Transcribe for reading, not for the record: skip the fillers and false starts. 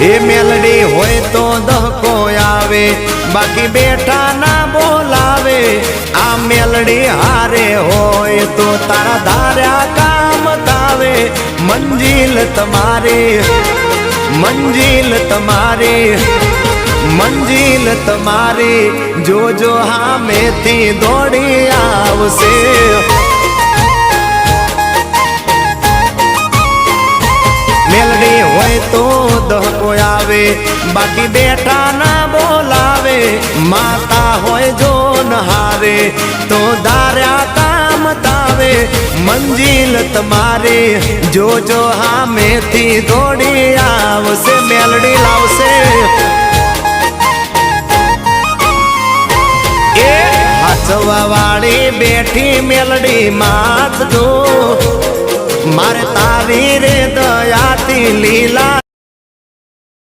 એ મેલડી હોય તો દહકો આવે, બાકી બેઠા ના બોલાવે। આ મેલડી હારે હોય તો તારા ધાર્યા કામ થાવે। મંજિલ તમારી, મંજિલ તમારી, મંજિલ તમારી, જોજો હામેથી દોડી આવશે। મેલડી હોય તો દહકો આવે, બાકી બેઠા ના બોલાવે। માતા હોય જો નહારે તો ધાર્યા કામ થાવે। મંજિલ તમારી, જોજો હામેથી દોડી આવશે। મેલડી લાવશે। એ હાચવા વાળી બેઠી મેલડી માત જો, મારે તારી રે દયાથી લીલા